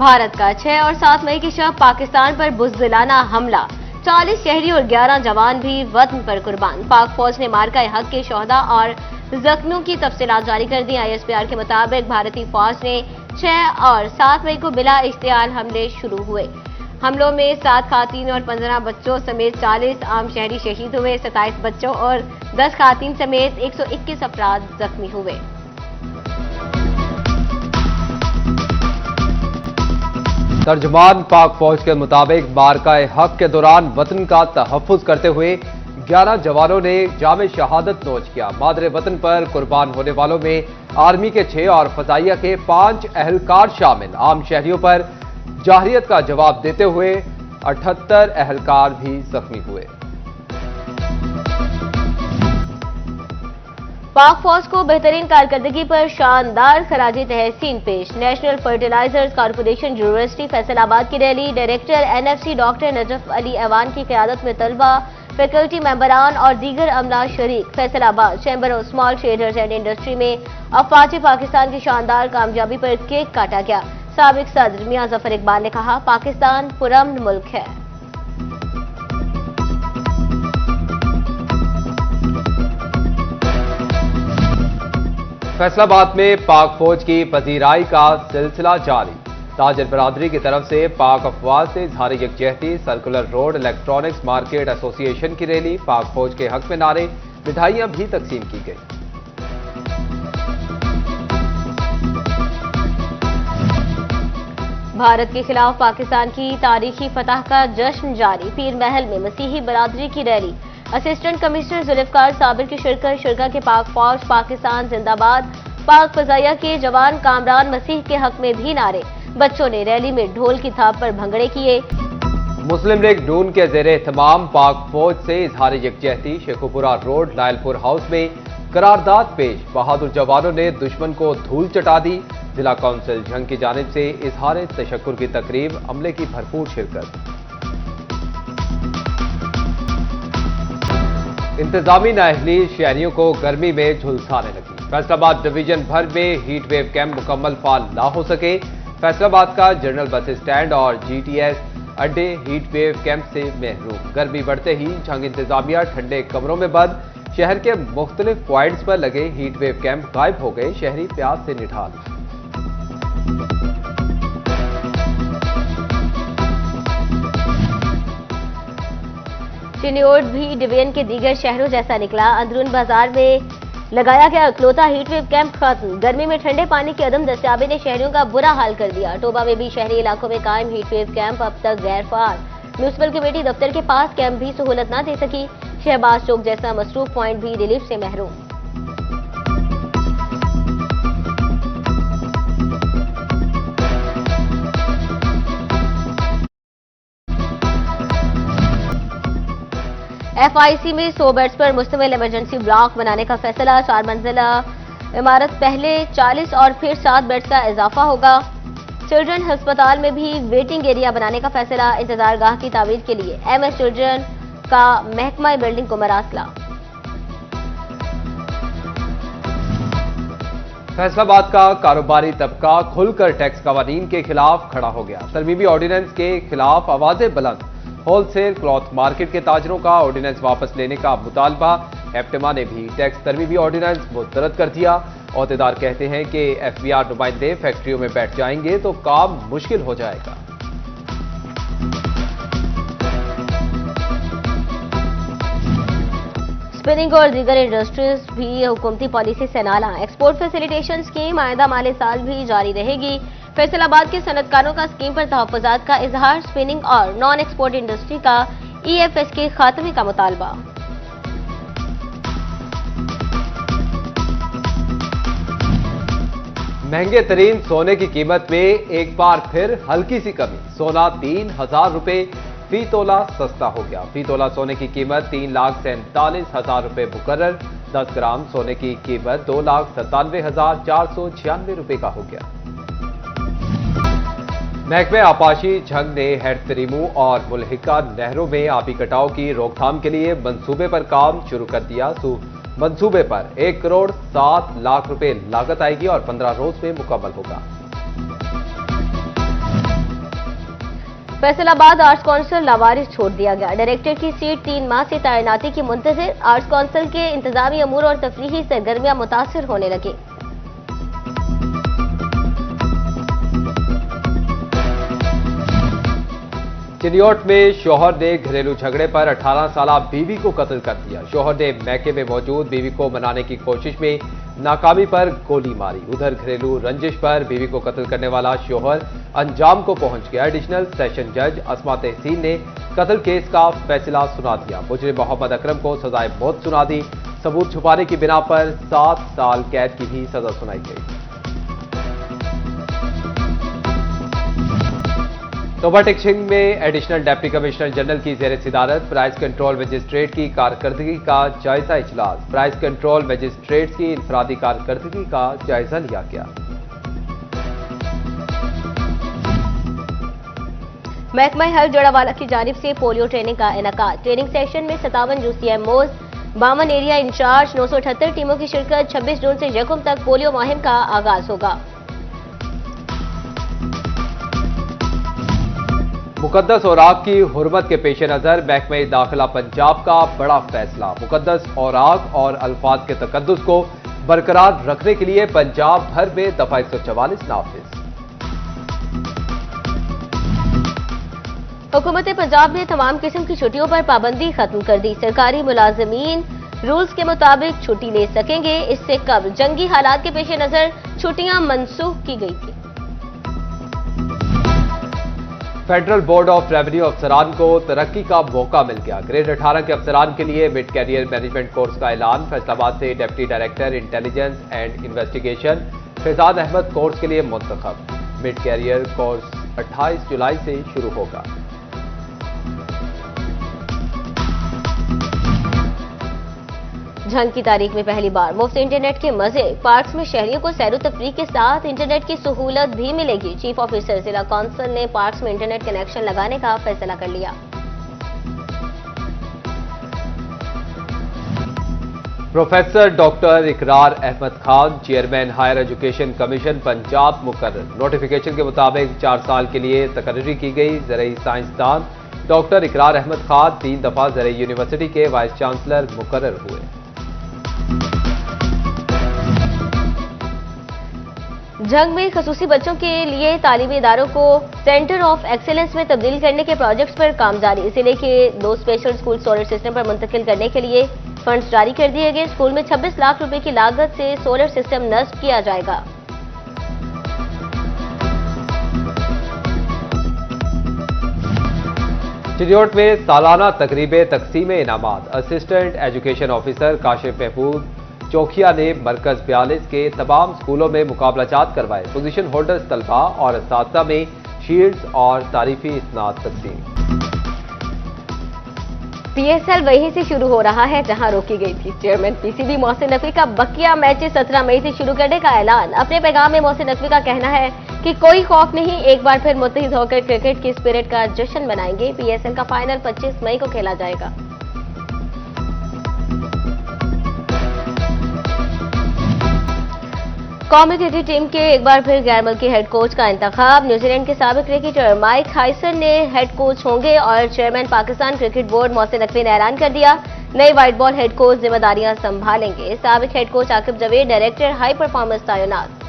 भारत का 6 और 7 मई की शब पाकिस्तान पर बुज़दिलाना हमला, 40 शहरी और 11 जवान भी वतन पर कुर्बान। पाक फौज ने मार्का हक के शोहदा और जख्मियों की तफसीलात जारी कर दी। ISPR के मुताबिक भारतीय फौज ने 6 और 7 मई को बिला इश्तियाल हमले शुरू हुए। हमलों में 7 खातून और 15 बच्चों समेत 40 आम शहरी शहीद हुए। 27 बच्चों और 10 खातून समेत 121 अफराद जख्मी हुए। तर्जुमान पाक फौज के मुताबिक मार्का हक के दौरान वतन का तहफ्फुज करते हुए 11 जवानों ने जामे शहादत नोच किया। मादरे वतन पर कुर्बान होने वालों में आर्मी के 6 और फजाइया के 5 अहलकार शामिल। आम शहरियों पर जाहिरियत का जवाब देते हुए 78 अहलकार भी जख्मी हुए। पाक फौज को बेहतरीन कारकर्दगी पर शानदार खराजी तहसीन पेश। National fertilizers corporation university Faisalabad की रैली, director NFC doctor Najaf Ali Aiwan की क़यादत में तलबा, फैकल्टी मेंबरान और दीगर अमला शरीक। Faisalabad chamber of small traders and industry में अफवाज पाकिस्तान की शानदार कामयाबी पर केक काटा गया। साबिक सदर मियां जफर इकबाल ने कहा, पाकिस्तान पुरअमन मुल्क है। फैसलाबाद में पाक फौज की पजीराई का सिलसिला जारी। ताजर बरादरी की तरफ से पाक अफवाज से इजहार यकजहती। Circular road electronics market association की रैली, पाक फौज के हक में नारे, मिठाइयां भी तकसीम की गई। भारत के खिलाफ पाकिस्तान की तारीखी फतह का जश्न जारी। पीर महल में मसीही बरादरी की rally, assistant commissioner Zulfiqar Sabir की शिरकत। शिरका के पाक फौज पाकिस्तान जिंदाबाद। पाक फजाइया के जवान कामरान मसीह के हक में भी नारे। बच्चों ने रैली में ढोल की थाप पर भंगड़े किए। मुस्लिम लीग नून के जेरे एहतमाम पाक फौज से इजहार यकजहती। शेखुपुरा रोड नायलपुर हाउस में करारदाद पेश। बहादुर जवानों ने दुश्मन को धूल चटा दी। जिला काउंसिल झंग की जानिब से इजहार तशक्कुर की तकरीब, अमले की भरपूर शिरकत। इंतजामी नाअहली शहरियों को गर्मी में झुलसाने लगी। फैसलाबाद डिवीजन भर में हीट वेव कैंप मुकम्मल फाल ना हो सके। फैसलाबाद का जनरल बस स्टैंड और GTS अड्डे हीट वेव कैंप से महरूम। गर्मी बढ़ते ही झंग इंतजामिया ठंडे कमरों में बंद। शहर के मुख्तलिफ पॉइंट्स पर लगे हीट वेव कैंप गायब हो गए। शहरी प्यास से निठाल। चिन्योट भी डिवीजन के दीगर शहरों जैसा निकला। अंदरून बाजार में लगाया गया इकलौता हीटवेव कैंप खत्म। गर्मी में ठंडे पानी की अदम दस्तियाबी ने शहरियों का बुरा हाल कर दिया। टोबा में भी शहरी इलाकों में कायम हीटवेव कैंप अब तक गैर फाल। म्यूनिसिपल कमेटी दफ्तर के पास कैंप भी सहूलत न दे सकी। शहबाज चौक जैसा मसरूफ पॉइंट भी रिलीफ से महरूम। FIC में 100 बेड्स पर मुश्तमिल इमरजेंसी ब्लॉक बनाने का फैसला। 4 मंजिला इमारत पहले 40 और फिर 7 बेड्स का इजाफा होगा। चिल्ड्रन अस्पताल में भी वेटिंग एरिया बनाने का फैसला। इंतजार गाह की तामीर के लिए MS चिल्ड्रन का महकमा बिल्डिंग को मरासला। फैसलाबाद का कारोबारी तबका खुलकर टैक्स कवानीन के खिलाफ खड़ा हो गया। तरमीमी ऑर्डिनेंस के खिलाफ आवाजें बुलंद। होलसेल क्लॉथ मार्केट के ताजरों का ऑर्डिनेंस वापस लेने का मुतालबा। एप्टेमा ने भी टैक्स तरमीमी ऑर्डिनेंस मुस्तरद कर दिया। औहदेदार कहते हैं कि FBR नुमाइंदे फैक्ट्रियों में बैठ जाएंगे तो काम मुश्किल हो जाएगा। स्पिनिंग और दीगर इंडस्ट्रीज भी हुकूमती पॉलिसी से नाला। एक्सपोर्ट फैसिलिटेशन स्कीम आइंदा माली साल भी जारी रहेगी। फैसलाबाद के सनतकारों का स्कीम पर तहफ्फुजात का इजहार। स्पिनिंग और नॉन एक्सपोर्ट इंडस्ट्री का EFS के खात्मे का मुतालबा। महंगे तरीन सोने की कीमत में एक बार फिर हल्की सी कमी। सोना 3000 रुपए फी तोला सस्ता हो गया। फी तोला सोने की कीमत 3,47,000 रुपए मुकर्रर। 10 ग्राम सोने की कीमत 2,97,496 रुपए का हो गया। महकमे आपाशी झंग ने हेड तरीमू और मुल्हिका नहरों में आबी कटाव की रोकथाम के लिए मंसूबे पर काम शुरू कर दिया। मंसूबे पर 1 करोड़ 7 लाख रुपए लागत आएगी और 15 रोज में मुकम्मल होगा। फैसलाबाद आर्ट्स काउंसिल लावारिस छोड़ दिया गया। डायरेक्टर की सीट 3 माह से तैनाती की मुंतजिर। आर्ट्स काउंसिल के इंतजामी अमूर और तफरीही सरगर्मियां मुतासिर होने लगी। चिनियोट में शौहर ने घरेलू झगड़े पर 18 साला बीवी को कत्ल कर दिया। शौहर ने मैके में मौजूद बीवी को मनाने की कोशिश में नाकामी पर गोली मारी। उधर घरेलू रंजिश पर बीवी को कत्ल करने वाला शौहर अंजाम को पहुंच गया। एडिशनल सेशन जज अस्मा तहसीन ने कत्ल केस का फैसला सुना दिया। मुजरिम मोहम्मद अकरम को सजाए मौत सुना दी। सबूत छुपाने की बिना पर 7 साल कैद की भी सजा सुनाई गई। तोबा टिकछिंग में एडिशनल डिप्टी कमिश्नर जनरल की जेर सिदारत प्राइस कंट्रोल मजिस्ट्रेट की कारकर्दगी का जायजा इजलास। प्राइस कंट्रोल मजिस्ट्रेट की इनफरादी कारकर्दगी का जायजा लिया गया। महकमा हेल्थ जोड़ावाला की जानिब से पोलियो ट्रेनिंग का इनेकाद। ट्रेनिंग सेशन में 57 यूसीएमओज, 52 एरिया इंचार्ज, 978 टीमों की शिरकत। 26 जून से यकम तक पोलियो मुहिम का आगाज होगा। मुकद्दस औराक की हुर्मत के पेश नजर महकमा दाखिला पंजाब का बड़ा फैसला। मुकद्दस औराक और अल्फाज के तकद्दुस को बरकरार रखने के लिए पंजाब भर में दफा 144 नाफिज। हुकूमत पंजाब ने तमाम किस्म की छुट्टियों पर पाबंदी खत्म कर दी। सरकारी मुलाजमीन रूल्स के मुताबिक छुट्टी ले सकेंगे। इससे कबल जंगी हालात के पेश नजर छुट्टियां मनसूख की गई थी। फेडरल बोर्ड ऑफ रेवेन्यू अफसरान को तरक्की का मौका मिल गया। ग्रेड 18 के अफसरान के लिए मिड कैरियर मैनेजमेंट कोर्स का ऐलान। फैसलाबाद से deputy director intelligence and investigation Faizad Ahmad course के लिए मुंतखब। मिड कैरियर कोर्स 28 जुलाई से शुरू होगा। जंग की तारीख में पहली बार मुफ्त इंटरनेट के मजे। पार्क्स में शहरियों को सैर तफरीह के साथ इंटरनेट की सहूलत भी मिलेगी। चीफ ऑफिसर जिला कौंसिल ने पार्क्स में इंटरनेट कनेक्शन लगाने का फैसला कर लिया। Professor doctor Ikrar Ahmad Khan chairman higher education commission Punjab मुकर्रर। नोटिफिकेशन के मुताबिक 4 साल के लिए तकर्री की गई। ज़रई साइंसदान डॉक्टर इकरार अहमद खान 3 दफा ज़रई यूनिवर्सिटी के वाइस चांसलर मुकर्रर हुए। जंग में खसूसी बच्चों के लिए तालीमी इदारों को सेंटर ऑफ एक्सीलेंस में तब्दील करने के प्रोजेक्ट्स पर काम जारी। जिले के 2 स्पेशल स्कूल सोलर सिस्टम पर मुंतकिल करने के लिए फंड्स जारी कर दिए गए। स्कूल में 26 लाख रुपए की लागत से सोलर सिस्टम नस्ब किया जाएगा। चिनियोट में सालाना तकरीबे तकसीम इनामात। असिस्टेंट एजुकेशन ऑफिसर काशिफ महफूज चौखिया ने मरकज 42 के तमाम स्कूलों में मुकाबलाजात करवाए। पोजीशन होल्डर्स तलबा और असातिज़ा में शील्ड्स और तारीफी इस्नाद तकसीम। पीएसएल वहीं से शुरू हो रहा है जहां रोकी गई थी। चेयरमैन पीसीबी मोहसिन नकवी का बकिया मैचेस 17 मई से शुरू करने का ऐलान। अपने पैगाम में मोहसिन नकवी का कहना है कि कोई खौफ नहीं, एक बार फिर मुत्तहिद होकर क्रिकेट की स्पिरिट का जश्न मनाएंगे। पीएसएल का फाइनल 25 मई को खेला जाएगा। कौमी क्रिकेट टीम के एक बार फिर गैर मुल्की हेड कोच का इंतखाब। न्यूजीलैंड के साबिक क्रिकेटर माइक हाइसन ने हेड कोच होंगे और chairman Pakistan cricket board Mohsin Naqvi ने ऐलान कर दिया नए व्हाइट बॉल हेड कोच जिम्मेदारियां संभालेंगे। साबिक head coach Aqib Javed director high performance तैनात।